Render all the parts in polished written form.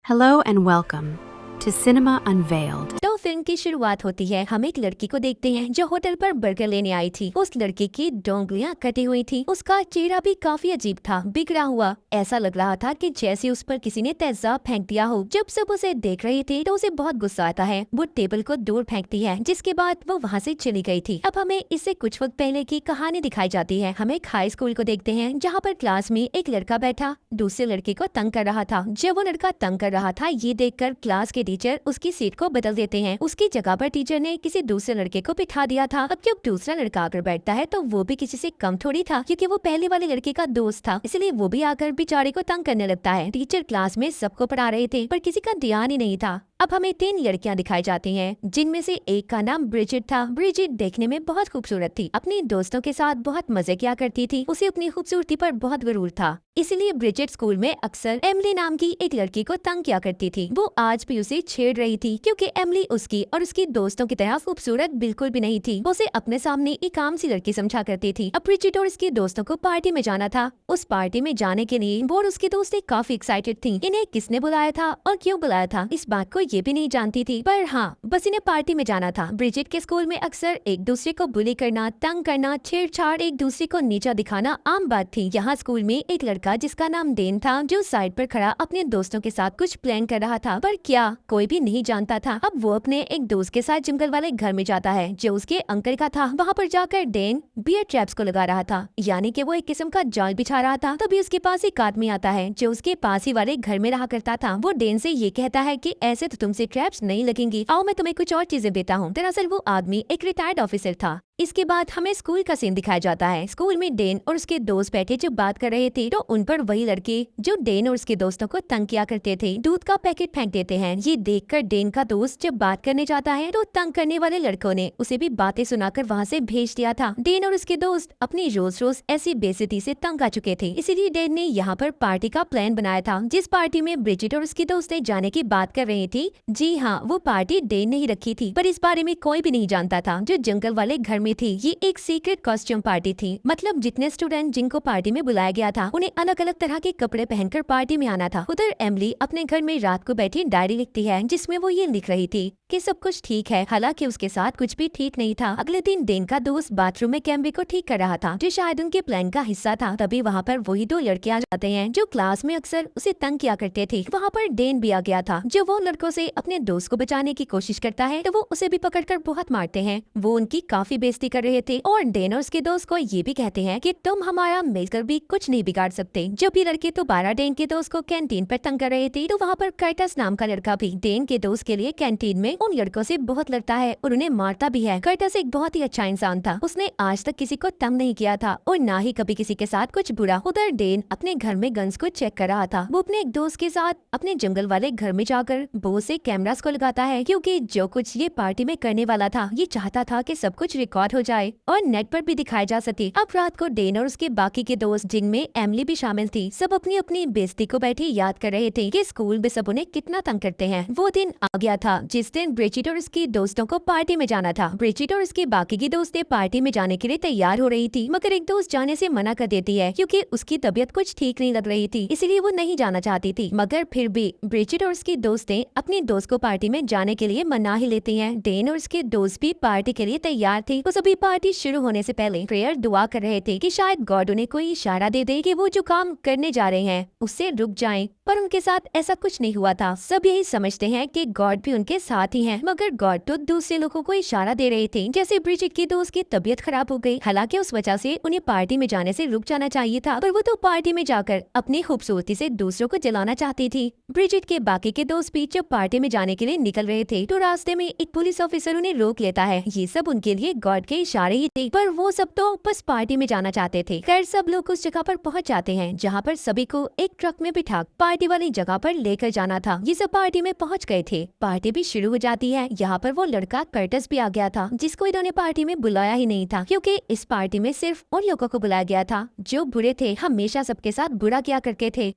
Hello and welcome to Cinema Unveiled. तो film की शुरुआत होती है। हम एक लड़की को देखते हैं जो होटल पर बर्गर लेने आई थी। उस लड़की की डोंगलियां कटी हुई थी। उसका चेहरा भी काफी अजीब था, बिगड़ा हुआ। ऐसा लग रहा था कि जैसे उस पर किसी ने तेजाब फेंक दिया हो। जब सब उसे देख रहे थे तो उसे बहुत गुस्सा आता है। वो टेबल को दूर फेंकती है, जिसके बाद वो वहाँ से चली गई थी। अब हमें इससे कुछ वक्त पहले की कहानी दिखाई जाती है। हम एक हाई स्कूल को देखते हैं जहाँ पर क्लास में एक लड़का बैठा दूसरे लड़के को तंग कर रहा था। जब वो लड़का तंग कर रहा था, ये देखकर क्लास के टीचर उसकी सीट को बदल देते हैं। उसकी जगह पर टीचर ने किसी दूसरे लड़के को बिठा दिया था। अब जब दूसरा लड़का आकर बैठता है तो वो भी किसी से कम थोड़ी था, क्योंकि वो पहले वाले लड़के का दोस्त था। इसलिए वो भी आकर बेचारे को तंग करने लगता है। टीचर क्लास में सबको पढ़ा रहे थे पर किसी का ध्यान ही नहीं था। अब हमें 3 लड़कियां दिखाई जाती हैं, जिनमें से एक का नाम ब्रिजिट था। ब्रिजिट देखने में बहुत खूबसूरत थी, अपने दोस्तों के साथ बहुत मजे किया करती थी। उसे अपनी खूबसूरती पर बहुत गुरूर था, इसलिए ब्रिजिट स्कूल में अक्सर एमिली नाम की एक लड़की को तंग किया करती थी। वो आज भी उसे छेड़ रही थी, क्योंकि एमिली उसकी और उसकी दोस्तों की तरह खूबसूरत बिल्कुल भी नहीं थी। वो उसे अपने सामने एक आम सी लड़की समझा करती थी। अब ब्रिजिट और उसके दोस्तों को पार्टी में जाना था। उस पार्टी में जाने के लिए वो और उसके दोस्त काफी एक्साइटेड थी। इन्हें किसने बुलाया था और क्यों बुलाया था, इस बात को ये भी नहीं जानती थी, पर हाँ, बस इन्हें पार्टी में जाना था। ब्रिजिट के स्कूल में अक्सर एक दूसरे को बुली करना, तंग करना, छेड़छाड़, एक दूसरे को नीचा दिखाना आम बात थी। यहाँ स्कूल में एक लड़का जिसका नाम डेन था, जो साइड पर खड़ा अपने दोस्तों के साथ कुछ प्लान कर रहा था, पर क्या कोई भी नहीं जानता था। अब वो अपने एक दोस्त के साथ जंगल वाले घर में जाता है, जो उसके अंकल का था। वहाँ पर जाकर डेन बियर ट्रैप्स को लगा रहा था, यानी कि वो एक किस्म का जाल बिछा रहा था। तभी उसके पास एक आदमी आता है जो उसके पास ही वाले घर में रहा करता था। वो डेन से ये कहता है कि ऐसे तो तुमसे ट्रैप्स नहीं लगेंगी, आओ मैं तुम्हें कुछ और चीजें देता हूँ। दरअसल वो आदमी एक रिटायर्ड ऑफिसर था। इसके बाद हमें स्कूल का सीन दिखाया जाता है। स्कूल में डेन और उसके दोस्त बैठे जो बात कर रहे थे, तो उन पर वही लड़के जो डेन और उसके दोस्तों को तंग किया करते थे दूध का पैकेट फेंक देते हैं। ये देखकर डेन का दोस्त जब बात करने जाता है तो तंग करने वाले लड़कों ने उसे भी बातें सुनाकर वहाँ से भेज दिया था। डेन और उसके दोस्त अपनी रोज रोज ऐसी बेइज्जती से तंग आ चुके थे, इसीलिए डेन ने यहाँ पर पार्टी का प्लान बनाया था, जिस पार्टी में ब्रिजिट और उसकी दोस्तें जाने की बात कर रही थी। जी हाँ, वो पार्टी डेन ने ही रखी थी, पर इस बारे में कोई भी नहीं जानता था। जो जंगल वाले घर में थी, ये एक सीक्रेट कॉस्ट्यूम पार्टी थी। मतलब जितने स्टूडेंट जिनको पार्टी में बुलाया गया था, उन्हें अलग अलग तरह के कपड़े पहनकर पार्टी में आना था। उधर एमिली अपने घर में रात को बैठी डायरी लिखती है, जिसमें वो ये लिख रही थी कि सब कुछ ठीक है, हालांकि उसके साथ कुछ भी ठीक नहीं था। अगले दिन डेन का दोस्त बाथरूम में कैमरे को ठीक कर रहा था, जो शायद उनके प्लान का हिस्सा था। तभी वहाँ पर वही 2 लड़के आ जाते हैं जो क्लास में अक्सर उसे तंग किया करते थे। वहाँ पर डेन भी आ गया था, जो वो लड़कों से अपने दोस्त को बचाने की कोशिश करता है, तो वो उसे भी पकड़कर बहुत मारते हैं। वो उनकी काफी बेइज्जती कर रहे थे और डेन और उसके दोस्त को ये भी कहते हैं कि तुम हमारा मिलकर भी कुछ नहीं बिगाड़ सकते। जब ये लड़के दोबारा डेन के दोस्त को कैंटीन पर तंग कर रहे थे, तो वहाँ पर कर्टस नाम का लड़का भी डेन के दोस्त के लिए कैंटीन में उन लड़कों से बहुत लड़ता है और उन्हें मारता भी है। कर्टस एक बहुत ही अच्छा इंसान था, उसने आज तक किसी को तंग नहीं किया था और ना ही कभी किसी के साथ कुछ बुरा। उधर डेन अपने घर में गन्स को चेक कर रहा था। वो अपने एक दोस्त के साथ अपने जंगल वाले घर में जाकर बहुत से कैमरास को लगाता है, क्योंकि जो कुछ ये पार्टी में करने वाला था, ये चाहता था कि सब कुछ रिकॉर्ड हो जाए और नेट पर भी दिखाया जा सके। अब रात को डेन और उसके बाकी के दोस्त, जिनमें एमिली भी शामिल थी, सब अपनी अपनी बेइज्जती को बैठे याद कर रहे थे कि स्कूल में सब उन्हें कितना तंग करते हैं। वो दिन आ गया था जिस दिन ब्रिजिट और उसकी दोस्तों को पार्टी में जाना था। ब्रिजिट और उसके बाकी की दोस्तें पार्टी में जाने के लिए तैयार हो रही थी, मगर एक दोस्त जाने से मना कर देती है, क्योंकि उसकी तबीयत कुछ ठीक नहीं लग रही थी, इसलिए वो नहीं जाना चाहती थी। मगर फिर भी ब्रिजिट और उसकी दोस्तें अपनी दोस्त को पार्टी में जाने के लिए मना ही लेती हैं। डेन और उसके दोस्त भी पार्टी के लिए तैयार थे। वो सभी पार्टी शुरू होने से पहले प्रेयर दुआ कर रहे थे कि शायद गॉड उन्हें कोई इशारा दे दे कि वो जो काम करने जा रहे हैं उससे रुक जाएं। पर उनके साथ ऐसा कुछ नहीं हुआ था। सब यही समझते हैं कि गॉड भी उनके साथ ही हैं, मगर गॉड तो दूसरे लोगों को इशारा दे रहे थे। जैसे ब्रिजिट की दोस्त की तबीयत खराब हो गई, हालांकि उस वजह से उन्हें पार्टी में जाने से रुक जाना चाहिए था, पर वो तो पार्टी में जाकर अपनी खूबसूरती से दूसरों को जलाना चाहती थी। ब्रिजिट के बाकी के दोस्त भी जब पार्टी में जाने के लिए निकल रहे थे, तो रास्ते में एक पुलिस ऑफिसर उन्हें रोक लेता है। ये सब उनके लिए गॉड के इशारे ही थे, पर वो सब तो बस पार्टी में जाना चाहते थे। खैर सब लोग उस जगह पर पहुंच जाते हैं जहाँ पर सभी को एक ट्रक में बिठा पार्टी वाली जगह पर लेकर जाना था। ये सब पार्टी में पहुंच गए थे। पार्टी भी शुरू हो जाती है। यहाँ पर वो लड़का कर्टस भी आ गया था, जिसको इन्होंने पार्टी में बुलाया ही नहीं था, क्योंकि इस पार्टी में सिर्फ उन लोगों को बुलाया गया था जो बुरे थे, हमेशा सबके साथ बुरा किया करते थे।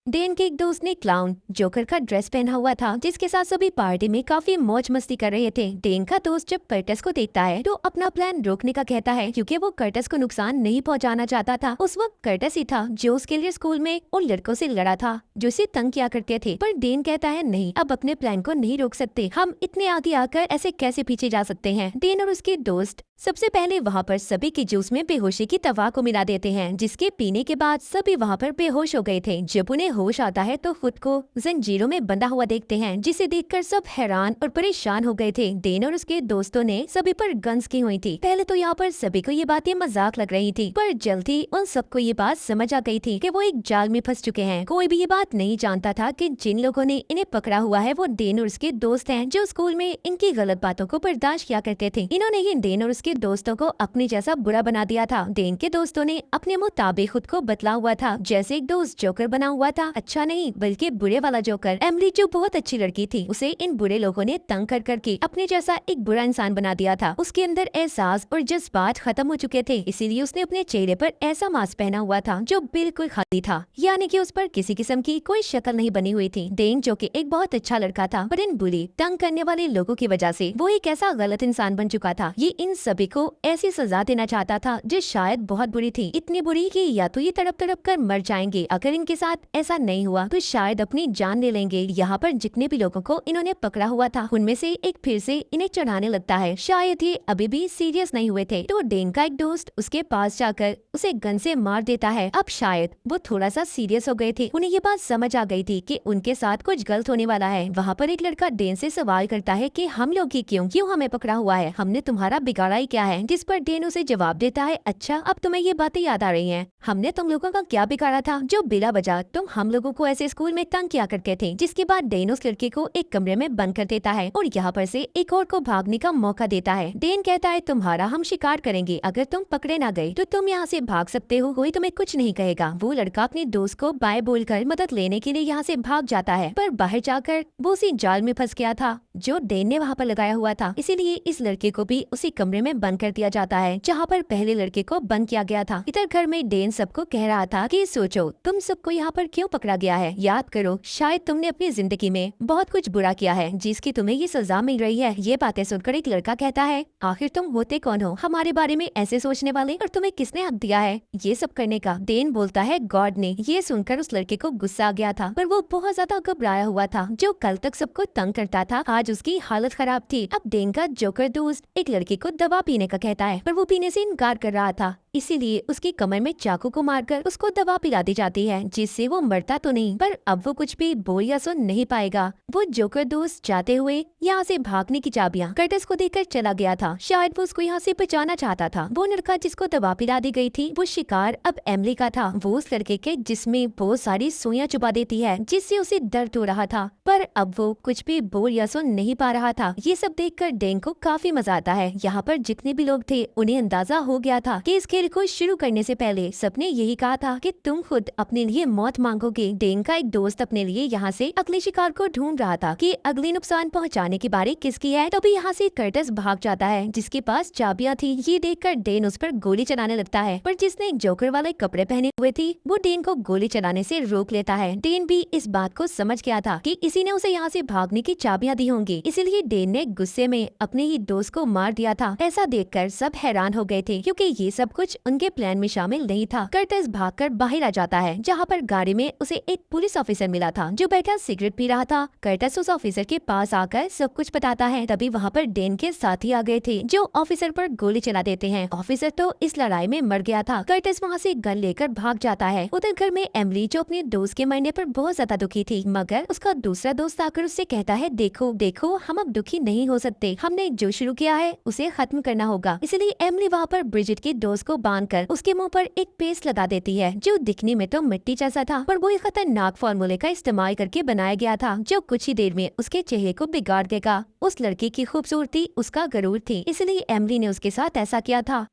डेन के एक दोस्त ने क्लाउन जोकर का ड्रेस पहना हुआ था, जिसके साथ सभी पार्टी में काफी मौज मस्ती कर रहे थे। डेन का दोस्त जब कर्टस को देखता है तो अपना प्लान रोकने का कहता है, क्योंकि वो कर्टस को नुकसान नहीं पहुंचाना चाहता था। उस वक्त कर्टस ही था जो उसके लिए स्कूल में उन लड़कों से लड़ा था जो इसे तंग किया करते थे। पर डेन कहता है नहीं, अब अपने प्लान को नहीं रोक सकते, हम इतने आगे आकर ऐसे कैसे पीछे जा सकते हैं। डेन और उसके दोस्त सबसे पहले वहाँ पर सभी के जूस में बेहोशी की दवा को मिला देते हैं, जिसके पीने के बाद सभी वहाँ पर बेहोश हो गए थे। जब उन्हें होश आता है तो खुद को जंजीरों में बंधा हुआ देखते हैं, जिसे देखकर सब हैरान और परेशान हो गए थे। डेन और उसके दोस्तों ने सभी पर गन्स की हुई थी। पहले तो यहाँ पर सभी को ये बातें मजाक लग रही थी, पर जल्दी उन सबको ये बात समझ आ गई थी कि वो एक जाल में फंस चुके हैं। कोई भी ये बात नहीं जानता था कि जिन लोगों ने इन्हें पकड़ा हुआ है वो डेन और उसके दोस्त हैं, जो स्कूल में इनकी गलत बातों को बर्दाश्त किया करते थे। इन्होंने ही डेन और उसके दोस्तों को अपने जैसा बुरा बना दिया था। डेन के दोस्तों ने अपने मुताबिक खुद को बदला हुआ था, जैसे एक दोस्त जोकर बना हुआ था। अच्छा नहीं बल्कि बुरे वाला जोकर। एमिली जो बहुत अच्छी लड़की थी, उसे इन बुरे लोगों ने तंग कर करके अपने जैसा एक बुरा इंसान बना दिया था। उसके अंदर एहसास और जज्बात खत्म हो चुके थे, इसीलिए उसने अपने चेहरे पर ऐसा मास्क पहना हुआ था जो बिल्कुल खाली था, यानी कि उस पर किसी किस्म की कोई शक्ल नहीं बनी हुई थी। डेन जो कि एक बहुत अच्छा लड़का था, पर इन बुरी तंग करने वाले लोगों की वजह से वो एक ऐसा गलत इंसान बन चुका था। ये इन सभी को ऐसी सजा देना चाहता था जो शायद बहुत बुरी थी, इतनी बुरी कि या तो ये तड़प तड़प कर मर जाएंगे, अगर इनके साथ ऐसा नहीं हुआ तो शायद अपनी जान ले लेंगे। यहाँ पर जितने भी लोगों को इन्होंने पकड़ा हुआ था, उनमें से एक फिर से इन्हें चढ़ाने लगता है। शायद ये अभी भी सीरियस नहीं हुए थे, तो डेन का एक दोस्त उसके पास जाकर उसे गन से मार देता है। अब शायद वो थोड़ा सा सीरियस हो गए थे, उन्हें ये बात समझ आ गई थी कि उनके साथ कुछ गलत होने वाला है। वहाँ पर एक लड़का डेन से सवाल करता है कि हम लोग ही क्यों हमें पकड़ा हुआ है, हमने तुम्हारा बिगाड़ा ही क्या है। जिस पर डेन उसे जवाब देता है, अच्छा अब तुम्हें ये बातें याद आ रही हैं, हमने तुम लोगों का क्या बिगाड़ा था जो बिला वजह तुम हम लोगों को ऐसे स्कूल में तंग किया करते थे। जिसके बाद डेन उस लड़के को एक कमरे में बंद कर देता है और यहाँ पर से एक और को भागने का मौका देता है। डेन कहता है तुम्हारा हम शिकार करेंगे, अगर तुम पकड़े ना गए तो तुम यहाँ से भाग सकते हो, कोई तुम्हें कुछ नहीं कहेगा। वो लड़का अपने दोस्त को बाय बोलकर मदद लेने के लिए यहाँ से भाग जाता है, पर बाहर जाकर वो उसी जाल में फंस गया था जो डेन ने वहाँ पर लगाया हुआ था। इसीलिए इस लड़के को भी उसी कमरे में बंद कर दिया जाता है जहाँ पर पहले लड़के को बंद किया गया था। इधर घर में डेन सबको कह रहा था कि सोचो तुम सबको यहाँ पर क्यों पकड़ा गया है, याद करो शायद तुमने अपनी जिंदगी में बहुत कुछ बुरा किया है जिसकी तुम्हें ये सजा मिल रही है। ये बातें सुनकर एक लड़का कहता है, आखिर तुम होते कौन हो हमारे बारे में ऐसे सोचने वाले, और तुम्हें किसने हक दिया है ये सब करने का। डेन बोलता है गॉड ने। ये सुनकर उस लड़के को गुस्सा आ गया था, पर वो बहुत ज्यादा घबराया हुआ था। जो कल तक सबको तंग करता था, आज उसकी हालत खराब थी। अब डेन का जोकर दोस्त एक लड़के को दवा पीने का कहता है, पर वो पीने से इनकार कर रहा था, इसीलिए उसकी कमर में चाकू को मारकर उसको दवा पिला दी जाती है, जिससे वो मरता तो नहीं पर अब वो कुछ भी बोल या सुन नहीं पाएगा। वो जोकर दोस्त जाते हुए यहाँ से भागने की चाबियां कर्टस को देकर चला गया था, शायद वो उसको यहाँ से बचाना चाहता था। वो लड़का जिसको दवा पिला दी गई थी वो शिकार अब एमिली का था। वो उस लड़के के जिसमें बहुत सारी सुइयां चुबा देती है, जिससे उसे दर्द हो रहा था, पर अब वो कुछ भी बोल या सुन नहीं पा रहा था। ये सब देखकर डेन को काफी मजा आता है। यहाँ पर जितने भी लोग थे उन्हें अंदाजा हो गया था कि इस खेल को शुरू करने से पहले सबने यही कहा था कि तुम खुद अपने लिए मौत मांगोगे। डेन का एक दोस्त अपने लिए यहाँ से अगले शिकार को ढूंढ रहा था कि अगले नुकसान पहुँचाने की बारी किसकी है। तभी यहाँ से कर्टस भाग जाता है जिसके पास चाबियां थी। ये देखकर डेन उस पर गोली चलाने लगता है, पर जिसने एक जोकर वाले कपड़े पहने हुए थी वो डेन को गोली चलाने से रोक लेता है। डेन भी इस बात को समझ गया था कि इसी ने उसे यहाँ से भागने की चाबियां दी होंगी, इसीलिए डेन ने गुस्से में अपने ही दोस्त को मार दिया था। ऐसा देखकर सब हैरान हो गए थे क्योंकि ये सब कुछ उनके प्लान में शामिल नहीं था। कर्टस भागकर बाहर आ जाता है जहाँ पर गाड़ी में उसे एक पुलिस ऑफिसर मिला था जो बैठा सिगरेट पी रहा था। कर्टस उस ऑफिसर के पास आकर सब कुछ बताता है। तभी वहाँ पर डेन के साथी आ गए थे जो ऑफिसर पर गोली चला देते हैं। ऑफिसर तो इस लड़ाई में मर गया था। कर्टस वहाँ से गन लेकर भाग जाता है। उधर घर में एमिली जो अपने दोस्त के मरने पर बहुत ज्यादा दुखी थी, मगर उसका दूसरा दोस्त आकर उससे कहता है देखो देखो हम अब दुखी नहीं हो सकते, हमने जो शुरू किया है उसे खत्म करना होगा। इसलिए एमिली वहाँ पर ब्रिजिट के दोस्त को बांधकर उसके मुंह पर एक पेस्ट लगा देती है जो दिखने में तो मिट्टी जैसा था, पर वो एक खतरनाक फॉर्मूले का इस्तेमाल करके बनाया गया था जो कुछ ही देर में उसके चेहरे को बिगाड़ देगा। उस लड़के की खूबसूरती उसका गरूर थी, इसलिए एमिली ने उसके साथ ऐसा किया था।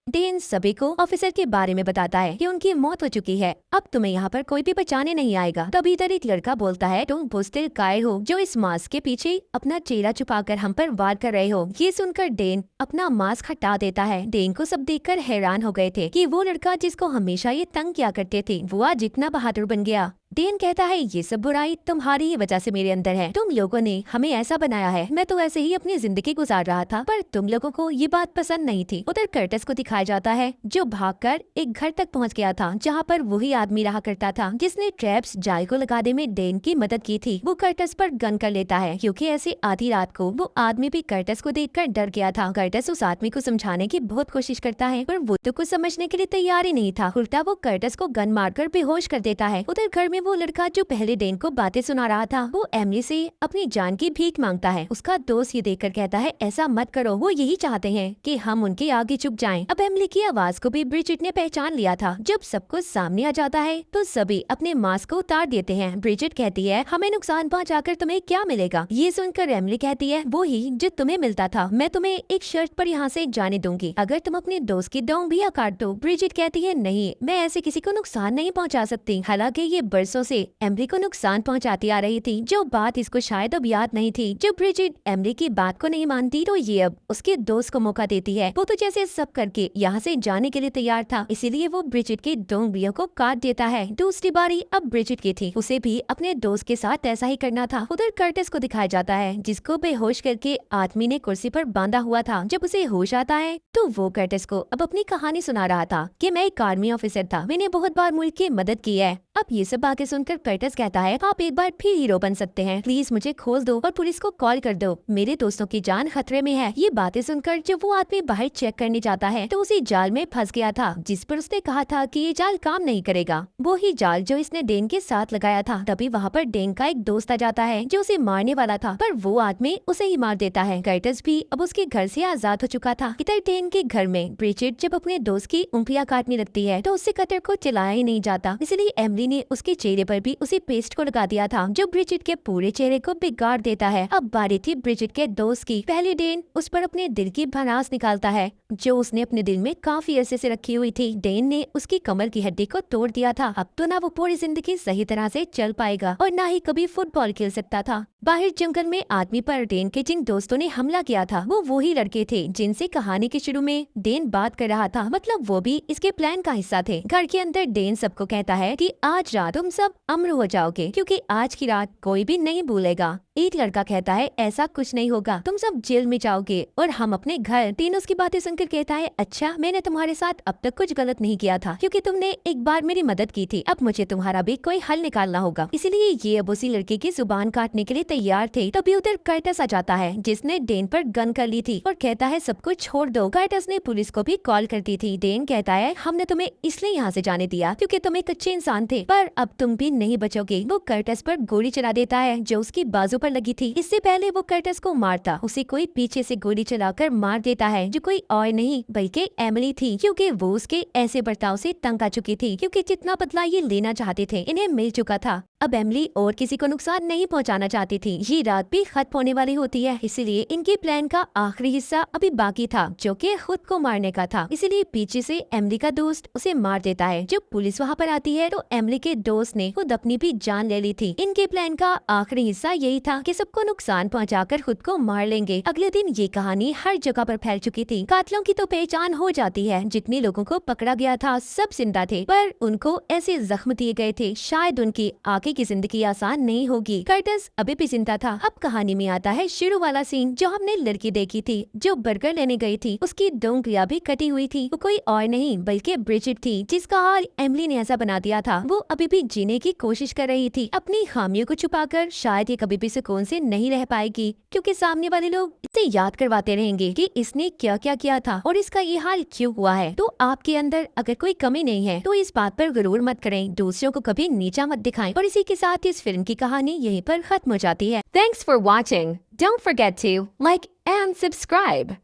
डेन सभी को ऑफिसर के बारे में बताता है कि उनकी मौत हो चुकी है, अब तुम्हें यहाँ पर कोई भी बचाने नहीं आएगा। तभी इधर एक लड़का बोलता है, तुम बुस्टिल काय हो जो इस मास्क के पीछे अपना चेहरा छुपाकर हम पर वार कर रहे हो। ये सुनकर डेन अपना मास्क हटा देता है। डेन को सब देखकर हैरान हो गए थे कि वो लड़का जिसको हमेशा ये तंग किया करते थे वो आज इतना बहादुर बन गया। डेन कहता है, ये सब बुराई तुम्हारी ही वजह से मेरे अंदर है, तुम लोगों ने हमें ऐसा बनाया है। मैं तो ऐसे ही अपनी जिंदगी गुजार रहा था, पर तुम लोगों को ये बात पसंद नहीं थी। उधर कर्टिस को दिखाया जाता है जो भागकर एक घर तक पहुंच गया था जहां पर वही आदमी रहा करता था जिसने ट्रैप्स जाल को लगाने में डेन की मदद की थी। वो कर्टिस पर गन कर लेता है क्योंकि ऐसी आधी रात को वो आदमी भी कर्टिस को देखकर डर गया था। कर्टिस उस आदमी को समझाने की बहुत कोशिश करता है पर वो तो कुछ समझने के लिए तैयार ही नहीं था। उल्टा वो कर्टिस को गन मारकर बेहोश कर देता है। उधर घर में वो लड़का जो पहले डेन को बातें सुना रहा था वो एमिली से अपनी जान की भीख मांगता है। उसका दोस्त ये देखकर कहता है, ऐसा मत करो, वो यही चाहते हैं कि हम उनके आगे झुक जाएं। अब एमिली की आवाज को भी ब्रिजिट ने पहचान लिया था। जब सब कुछ सामने आ जाता है तो सभी अपने मास्क को उतार देते हैं। ब्रिजिट कहती है, हमें नुकसान पहुंचाकर तुम्हें क्या मिलेगा। ये सुनकर एमिली कहती है, वो ही जो तुम्हें मिलता था, मैं तुम्हें एक शर्त पर यहाँ से जाने दूंगी, अगर तुम अपने दोस्त की डोंगियां काट दो। ब्रिजिट कहती है, नहीं, मैं ऐसे किसी को नुकसान नहीं पहुँचा सकती। हालांकि ये बरसों से एमिली को नुकसान पहुंचाती आ रही थी। जो बात इसको शायद अब याद नहीं थी। जब ब्रिजिट एमिली की बात को नहीं मानती तो ये अब उसके दोस्त को मौका देती है। वो तो जैसे सब करके यहाँ से जाने के लिए तैयार था, इसीलिए वो ब्रिजिट की डोंगियों को काट देता है। दूसरी बारी अब ब्रिजिट की थी, उसे भी अपने दोस्त के साथ ऐसा ही करना था। उधर कर्टिस को दिखाया जाता है जिसको बेहोश करके आदमी ने कुर्सी पर बांधा हुआ था। जब उसे होश आता है तो वो कर्टिस को अब अपनी कहानी सुना रहा था कि मैं एक आर्मी ऑफिसर था, मैंने बहुत बार मुल्क की मदद की है। अब ये सब बातें सुनकर कर्टिस कहता है, आप एक बार फिर हीरो बन सकते हैं, प्लीज मुझे खोल दो और पुलिस को कॉल कर दो, मेरे दोस्तों की जान खतरे में है। ये बातें सुनकर जब वो आदमी बाहर चेक करने जाता है तो उसी जाल में फंस गया था जिस पर उसने कहा था कि ये जाल काम नहीं करेगा, वो ही जाल जो इसने डेन के साथ लगाया था। तभी वहाँ पर डेन का एक दोस्त आ जाता है जो उसे मारने वाला था, पर वो आदमी उसे ही मार देता है। कर्टिस भी अब उसके घर से आजाद हो चुका था। इधर डेन के घर में ब्रिजिट जब अपने दोस्त की उंगलियां काटने लगती है तो उससे कतर को चलाया ही नहीं जाता, इसलिए एमिली ने उसके चेहरे पर भी उसी पेस्ट को लगा दिया था जो ब्रिजिट के पूरे चेहरे को बिगाड़ देता है। अब बारी थी ब्रिजिट के दोस्त की। पहले डेन उस पर अपने दिल की भड़ास निकालता है जो उसने अपने दिल में काफी अरसे से रखी हुई थी। डेन ने उसकी कमर की हड्डी को तोड़ दिया था। अब तो ना वो पूरी जिंदगी सही तरह से चल पाएगा और ना ही कभी फुटबॉल खेल सकता था। बाहर जंगल में आदमी पर डेन के जिन दोस्तों ने हमला किया था वो ही लड़के थे जिनसे कहानी के शुरू में डेन बात कर रहा था, मतलब वो भी इसके प्लान का हिस्सा थे। घर के अंदर डेन सबको कहता है कि आज रात तुम सब अमर हो जाओगे क्योंकि आज की रात कोई भी नहीं भूलेगा। एक लड़का कहता है, ऐसा कुछ नहीं होगा, तुम सब जेल में जाओगे और हम अपने घर। डेन उसकी बातें सुनकर कहता है, अच्छा, मैंने तुम्हारे साथ अब तक कुछ गलत नहीं किया था क्योंकि तुमने एक बार मेरी मदद की थी, अब मुझे तुम्हारा भी कोई हल निकालना होगा। इसीलिए ये अब उसी लड़के की जुबान काटने के लिए तैयार थे। तभी उधर कर्टिस आ जाता है जिसने डेन पर गन कर ली थी और कहता है, सब कुछ छोड़ दो। कर्टिस ने पुलिस को भी कॉल कर दी थी। डेन कहता है, हमने तुम्हें इसलिए यहाँ से जाने दिया क्योंकि तुम एक अच्छे इंसान थे, पर अब तुम भी नहीं बचोगे। वो कर्टिस पर गोली चला देता है जो उसकी बाजू पर लगी थी। इससे पहले वो कर्टिस को मारता उसे कोई पीछे से गोली चलाकर मार देता है जो कोई और नहीं बल्कि एमिली थी, क्योंकि वो उसके ऐसे बर्ताव से तंग आ चुकी थी। क्योंकि जितना बदला ये लेना चाहते थे इन्हें मिल चुका था। अब एमिली और किसी को नुकसान नहीं पहुंचाना चाहती थी। ये रात भी खत्म होने वाली होती है, इसीलिए इनके प्लान का आखिरी हिस्सा अभी बाकी था जो कि खुद को मारने का था। इसीलिए पीछे से एमिली का दोस्त उसे मार देता है। जब पुलिस वहाँ पर आती है तो एमिली के दोस्त ने खुद अपनी भी जान ले ली थी। इनके प्लान का आखिरी हिस्सा यही था कि सबको नुकसान पहुंचाकर खुद को मार लेंगे। अगले दिन ये कहानी हर जगह पर फैल चुकी थी। कातिलों की तो पहचान हो जाती है। जितने लोगों को पकड़ा गया था सब जिंदा थे, पर उनको ऐसे जख्म दिए गए थे शायद उनकी आगे की जिंदगी आसान नहीं होगी। कर्टिस अभी भी जिंदा था। अब कहानी में आता है शुरू वाला सीन जो हमने लड़की देखी थी जो बर्गर लेने गई थी। उसकी डोंगलियां भी कटी हुई थी। वो कोई और नहीं बल्कि ब्रिजिट थी जिसका हाल एमिली ने ऐसा बना दिया था। वो अभी भी जीने की कोशिश कर रही थी अपनी खामियों को छुपाकर। शायद ये कभी भी सुकून से नहीं रह पाएगी क्योंकि सामने वाले लोग इसे याद करवाते रहेंगे कि इसने क्या क्या किया था और इसका ये हाल क्यों हुआ है। तो आपके अंदर अगर कोई कमी नहीं है तो इस बात पर गुरूर मत करें, दूसरों को कभी नीचा मत दिखाएं। और इसी के साथ इस फिल्म की कहानी यहीं पर खत्म हो जाती है। Thanks for watching. Don't forget to like and subscribe.